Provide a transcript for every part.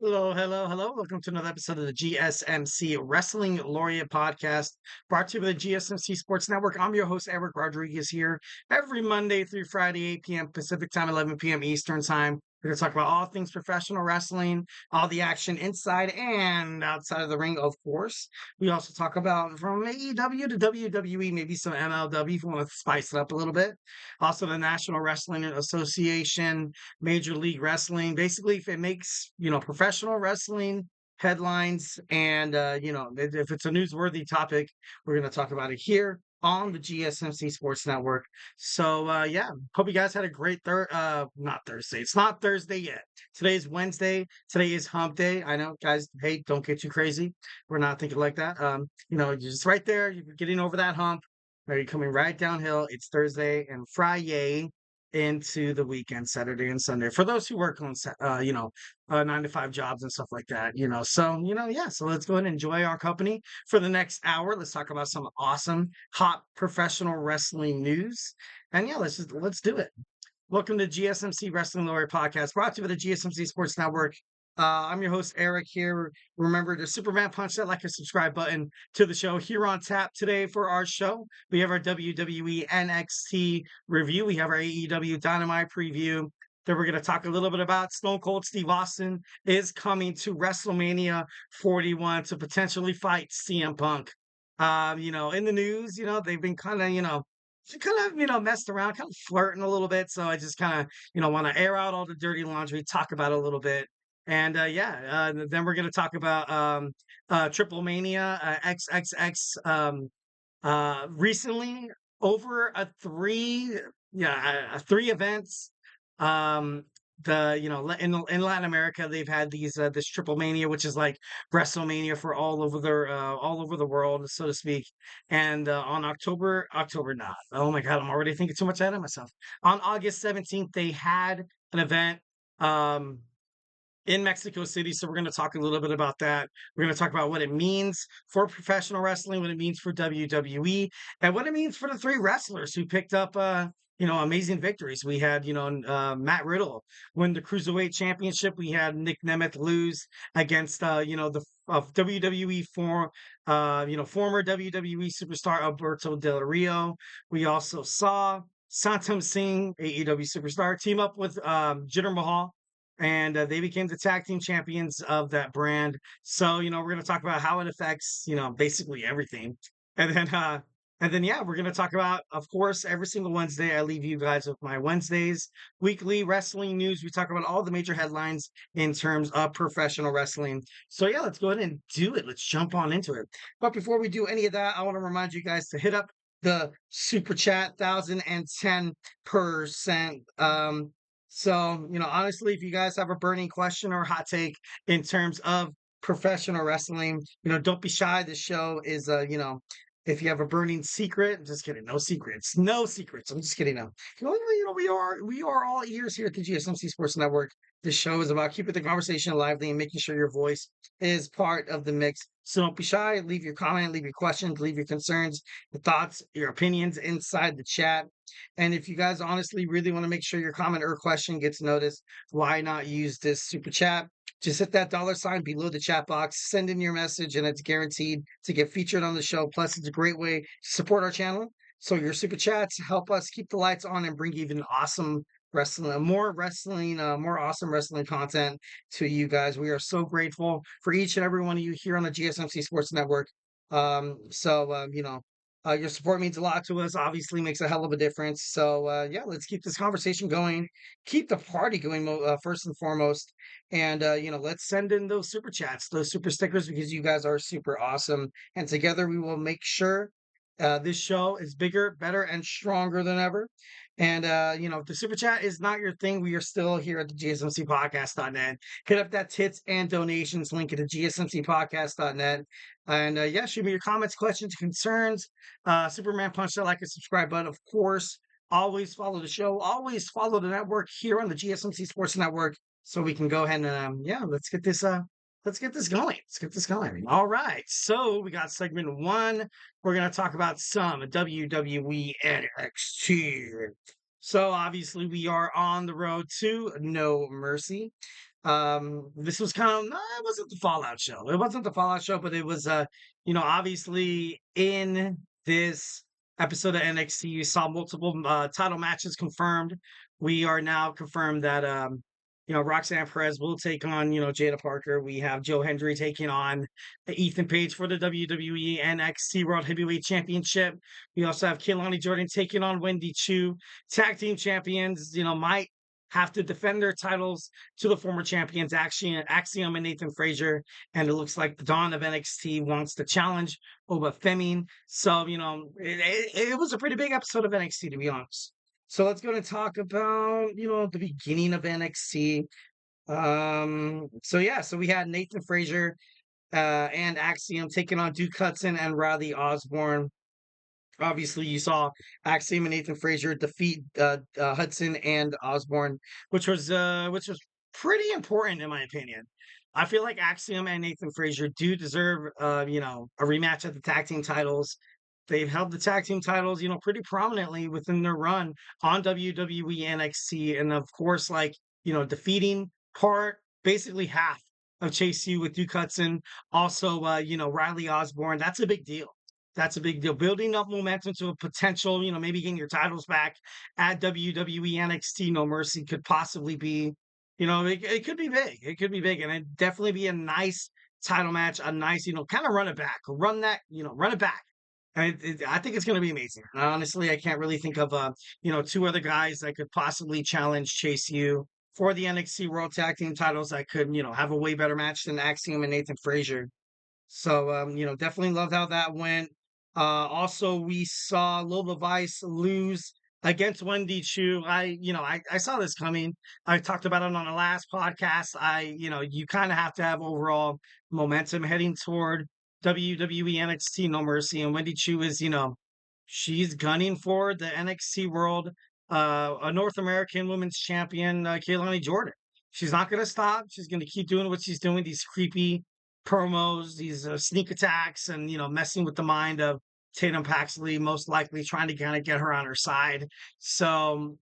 Hello, hello, hello. Welcome to another episode of the GSMC Wrestling Laureate podcast brought to you by the GSMC Sports Network. I'm your host, Eric Rodriguez, here every Monday through Friday, 8 p.m. Pacific time, 11 p.m. Eastern time. We're going to talk about all things professional wrestling, all the action inside and outside of the ring, of course. We also talk about from AEW to WWE, maybe some MLW if you want to spice it up a little bit. Also, the National Wrestling Association, Major League Wrestling. Basically, if it makes, professional wrestling headlines and, if it's a newsworthy topic, we're going to talk about it here on the GSMC Sports Network. So, yeah, hope you guys had a great not Thursday. It's not Thursday yet. Today's Wednesday. Today is hump day. I know, guys, hey, don't get too crazy. We're not thinking like that. You're just right there. You're getting over that hump. Are you coming right downhill? It's Thursday and Friday into the weekend, Saturday and Sunday. For those who work on, 9 to 5 jobs and stuff like that, So, yeah. So let's go ahead and enjoy our company for the next hour. Let's talk about some awesome, hot professional wrestling news. And yeah, let's do it. Welcome to GSMC Wrestling Laureate podcast, brought to you by the GSMC Sports Network. I'm your host, Eric, here. Remember to Superman punch that like and subscribe button to the show. Here on tap today for our show, we have our WWE NXT review. We have our AEW Dynamite preview. Then we're going to talk a little bit about Stone Cold Steve Austin is coming to WrestleMania 41 to potentially fight CM Punk. In the news, they've been kind of, she kind of, messed around, kind of flirting a little bit. So I just kind of, want to air out all the dirty laundry, talk about it a little bit. And then we're going to talk about Triple Mania XXX recently over three events. Um, in Latin America, they've had this Triple Mania, which is like WrestleMania for all over the world, so to speak. And on October not. Oh my God, I'm already thinking too much ahead of myself. On August 17th, they had an event. In Mexico City. So we're going to talk a little bit about that. We're going to talk about what it means for professional wrestling, what it means for WWE, and what it means for the three wrestlers who picked up, amazing victories. We had, Matt Riddle win the Cruiserweight Championship. We had Nick Nemeth lose against, the WWE former WWE superstar Alberto Del Rio. We also saw Santam Singh, AEW superstar, team up with Jinder Mahal, and they became the tag team champions of that brand. So, we're going to talk about how it affects, basically everything. And then, yeah, we're going to talk about, of course, every single Wednesday, I leave you guys with my Wednesdays weekly wrestling news. We talk about all the major headlines in terms of professional wrestling. So, yeah, let's go ahead and do it. Let's jump on into it. But before we do any of that, I want to remind you guys to hit up the super chat 1010%. So, honestly, if you guys have a burning question or hot take in terms of professional wrestling, don't be shy. This show is, if you have a burning secret, just kidding, no secrets, no secrets. I'm just kidding. No, we are all ears here at the GSMC Sports Network. This show is about keeping the conversation lively and making sure your voice is part of the mix. So don't be shy. Leave your comment, leave your questions, leave your concerns, your thoughts, your opinions inside the chat. And if you guys honestly really want to make sure your comment or question gets noticed, why not use this super chat? Just hit that $sign below the chat box, send in your message, and it's guaranteed to get featured on the show. Plus, it's a great way to support our channel. So your super chats help us keep the lights on and bring even awesome more awesome wrestling content to you guys. We are so grateful for each and every one of you here on the GSMC Sports Network. Your support means a lot to us, obviously makes a hell of a difference. So, yeah, let's keep this conversation going. Keep the party going first and foremost. And, let's send in those super chats, those super stickers, because you guys are super awesome. And together we will make sure this show is bigger, better, and stronger than ever. And, if the super chat is not your thing, we are still here at the GSMCpodcast.net. Hit up that tits and donations link at the GSMCpodcast.net. And yeah, shoot me your comments, questions, concerns. Superman punch that like and subscribe button. Of course, always follow the show. Always follow the network here on the GSMC Sports Network, so we can go ahead and let's get this going. Let's get this going. All right. So we got segment one. We're gonna talk about some WWE NXT. So obviously we are on the road to No Mercy. This was kind of, no, it wasn't the Fallout show. It wasn't the Fallout show, but it was, obviously in this episode of NXT, you saw multiple title matches confirmed. We are now confirmed that, Roxanne Perez will take on, Jada Parker. We have Joe Hendry taking on Ethan Page for the WWE NXT World Heavyweight Championship. We also have Kelani Jordan taking on Wendy Choo. Tag team champions, might have to defend their titles to the former champions, Axiom and Nathan Frazier. And it looks like the Dawn of NXT wants to challenge Oba Femi. So, it was a pretty big episode of NXT, to be honest. So let's go and talk about, the beginning of NXT. So we had Nathan Frazier and Axiom taking on Duke Hudson and Riley Osborne. Obviously, you saw Axiom and Nathan Frazier defeat Hudson and Osborne, which was pretty important in my opinion. I feel like Axiom and Nathan Frazier do deserve a rematch at the tag team titles. They've held the tag team titles, pretty prominently within their run on WWE NXT, and of course, defeating basically half of Chase U with Duke Hudson, also Riley Osborne. That's a big deal. That's a big deal. Building up momentum to a potential, maybe getting your titles back at WWE NXT No Mercy could possibly be, it could be big. It could be big. And it'd definitely be a nice title match, a nice, kind of run it back, run it back. And I think it's going to be amazing. Honestly, I can't really think of, two other guys that could possibly challenge Chase U for the NXT World Tag Team titles that could, have a way better match than Axiom and Nathan Frazier. So, definitely loved how that went. Also, we saw Lola Vice lose against Wendy Choo. I saw this coming. I talked about it on the last podcast. You kind of have to have overall momentum heading toward WWE NXT No Mercy. And Wendy Choo is, she's gunning for the NXT World, a North American Women's Champion, Kelani Jordan. She's not going to stop. She's going to keep doing what she's doing. These creepy promos, these sneak attacks, and messing with the mind of Tatum Paxley, most likely trying to kind of get her on her side. So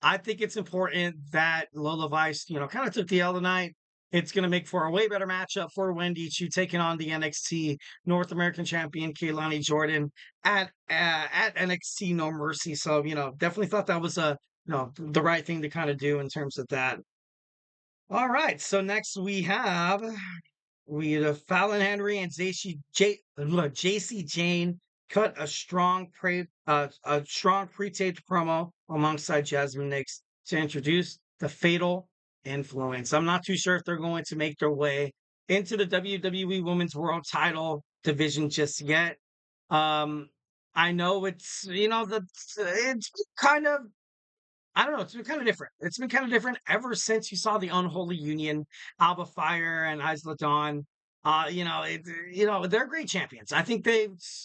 I think it's important that Lola Vice, kind of took the L tonight. It's going to make for a way better matchup for Wendy Choo taking on the NXT North American Champion Kelani Jordan at NXT No Mercy. So definitely thought that was the right thing to kind of do in terms of that. All right, so next we have Fallon Henry and JC Jane cut a strong pre-taped promo alongside Jasmine Nix to introduce the Fatal Influence. I'm not too sure if they're going to make their way into the WWE Women's World Title division just yet. I know it's kind of, I don't know. It's been kind of different. It's been kind of different ever since you saw the Unholy Union, Alba Fire and Isla Dawn. They're great champions. I think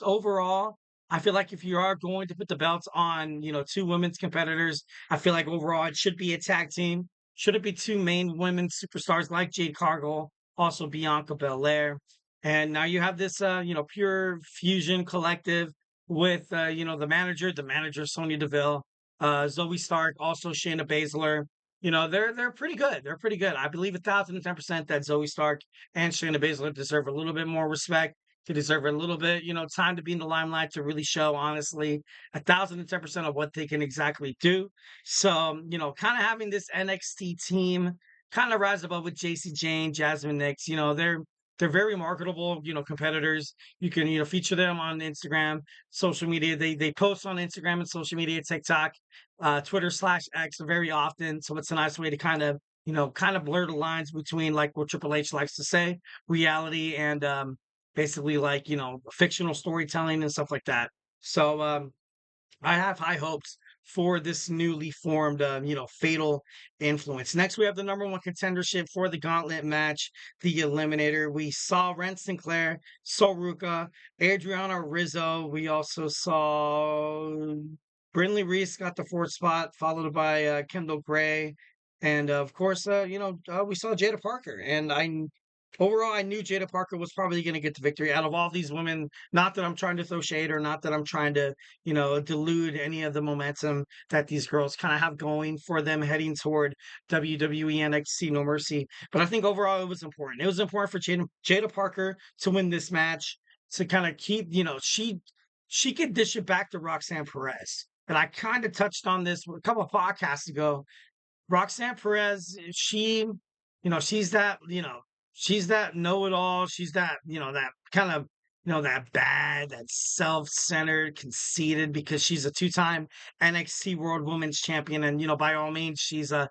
overall. I feel like if you are going to put the belts on, two women's competitors, I feel like overall it should be a tag team. Should it be two main women's superstars like Jade Cargill, also Bianca Belair, and now you have this, pure fusion collective with, the manager Sonya Deville, Zoe Stark, also Shayna Baszler. They're pretty good. They're pretty good. I believe 1,010% that Zoe Stark and Shayna Baszler deserve a little bit more respect, to deserve a little bit, time to be in the limelight to really show, honestly, 1,010% of what they can exactly do. So, kind of having this NXT team kind of rise above with JC Jane, Jasmine Nix, they're very marketable, competitors. You can, feature them on Instagram, social media. They post on Instagram and social media, TikTok, Twitter/X very often. So it's a nice way to kind of blur the lines between, like what Triple H likes to say, reality and basically fictional storytelling and stuff like that. So I have high hopes for this newly formed, Fatal Influence. Next, we have the number one contendership for the Gauntlet match, the Eliminator. We saw Ren Sinclair, Soruka, Adriana Rizzo. We also saw Brindley Reese got the fourth spot, followed by Kendall Gray. And of course, we saw Jada Parker. And Overall, I knew Jada Parker was probably going to get the victory out of all these women. Not that I'm trying to throw shade or not that I'm trying to, delude any of the momentum that these girls kind of have going for them heading toward WWE NXT No Mercy. But I think overall it was important. It was important for Jada Parker to win this match to kind of keep, she could dish it back to Roxanne Perez. And I kind of touched on this a couple of podcasts ago. Roxanne Perez, she's that know-it-all. She's that, that kind of, that bad, that self-centered, conceited because she's a two-time NXT World Women's Champion. And, by all means, she's, up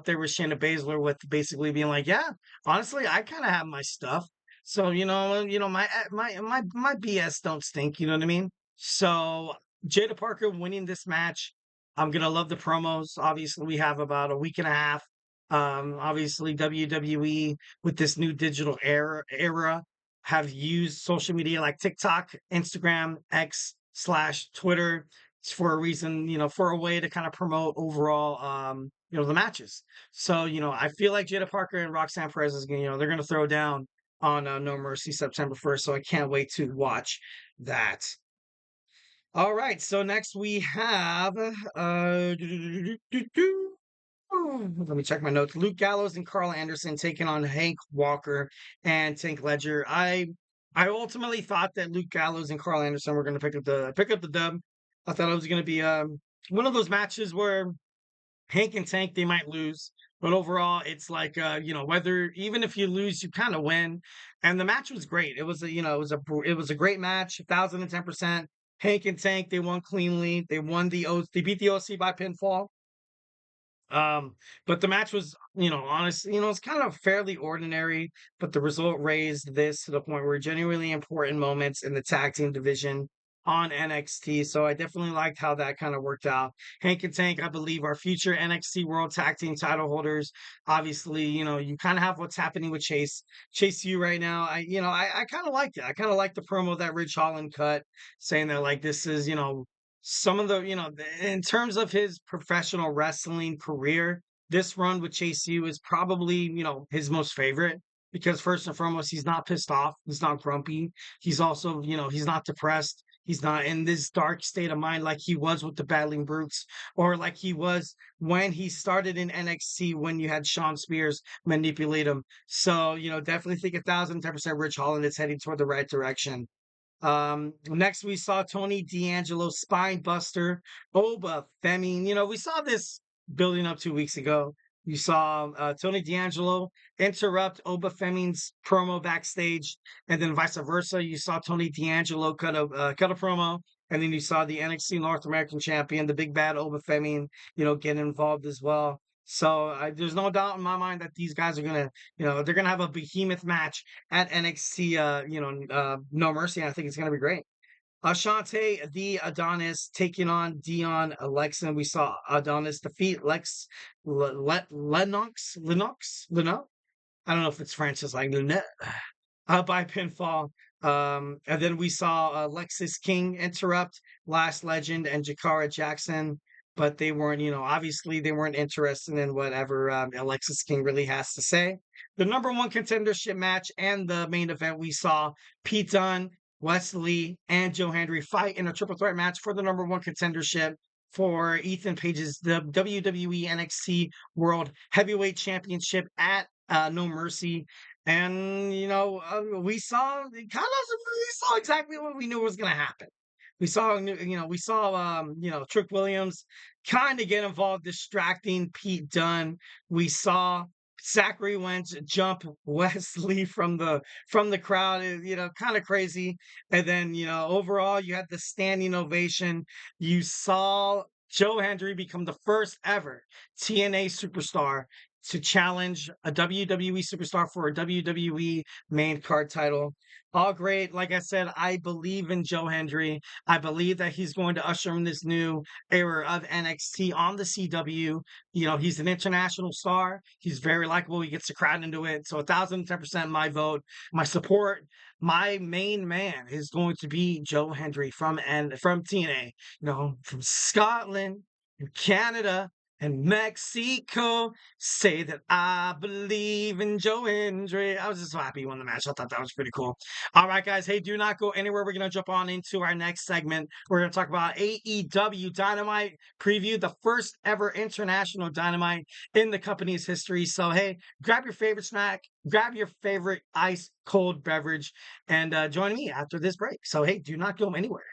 there with Shayna Baszler with basically being like, yeah, honestly, I kind of have my stuff. So, my BS don't stink. You know what I mean? So Jada Parker winning this match, I'm gonna love the promos. Obviously, we have about a week and a half. Obviously, WWE with this new digital era have used social media like TikTok, Instagram, X slash Twitter for a reason, for a way to kind of promote overall, the matches. So, I feel like Jada Parker and Roxanne Perez is gonna, they're gonna throw down on No Mercy September 1st. So I can't wait to watch that. All right, so next we have let me check my notes. Luke Gallows and Karl Anderson taking on Hank Walker and Tank Ledger. I ultimately thought that Luke Gallows and Karl Anderson were going to pick up the dub. I thought it was going to be one of those matches where Hank and Tank they might lose, but overall it's like whether even if you lose you kind of win, and the match was great. It was it was a great match, 1010%. Hank and Tank they won cleanly. They beat the OC by pinfall. But the match was, honestly, it's kind of fairly ordinary, but the result raised this to the point where genuinely important moments in the tag team division on NXT. So I definitely liked how that kind of worked out. Hank and Tank, I believe, are future NXT World Tag Team title holders. Obviously, you kind of have what's happening with Chase U right now. I kind of liked it. I kind of liked the promo that Rich Holland cut saying that like this is, some of the, in terms of his professional wrestling career, this run with Chase U is probably, his most favorite because first and foremost, he's not pissed off. He's not grumpy. He's also, he's not depressed. He's not in this dark state of mind like he was with the Battling Brutes or like he was when he started in NXT when you had Shawn Spears manipulate him. So, definitely think 1010% Rich Holland is heading toward the right direction. Next we saw Tony D'Angelo spine buster Oba Femi. We saw this building up 2 weeks ago. You saw Tony D'Angelo interrupt Oba Femi's promo backstage, and then vice versa. You saw Tony D'Angelo cut a promo, and then you saw the NXT North American Champion, the big bad Oba Femi, get involved as well. So there's no doubt in my mind that these guys are gonna, they're gonna have a behemoth match at NXT, No Mercy. And I think it's gonna be great. Ashante the Adonis taking on Dion Alexa. We saw Adonis defeat Lennox. I don't know if it's French, it's like Lunette, by pinfall. And then we saw Lexis King interrupt Last Legend and Jakara Jackson, but they weren't, obviously they weren't interested in whatever Alexis King really has to say. The number one contendership match and the main event, we saw Pete Dunn, Wesley, and Joe Hendry fight in a triple threat match for the number one contendership for Ethan Page's the WWE NXT World Heavyweight Championship at No Mercy. And we saw exactly what we knew was going to happen. We saw Trick Williams kind of get involved, distracting Pete Dunne. We saw Zachary Wentz jump Wesley from the crowd, kind of crazy. And then, overall, you had the standing ovation. You saw Joe Hendry become the first ever TNA superstar to challenge a WWE superstar for a WWE main card title. All great. Like I said, I believe in Joe Hendry. I believe that he's going to usher in this new era of NXT on the CW. He's an international star. He's very likable. He gets the crowd into it. So 1010% my vote, my support. My main man is going to be Joe Hendry from TNA. From Scotland, from Canada, And Mexico, say that I believe in Joe Hendry. I was just so happy he won the match. I thought that was pretty cool. All right, guys. Hey, do not go anywhere. We're going to jump on into our next segment. We're going to talk about AEW Dynamite preview, the first ever international Dynamite in the company's history. So, hey, grab your favorite snack, grab your favorite ice cold beverage, and join me after this break. So, hey, do not go anywhere.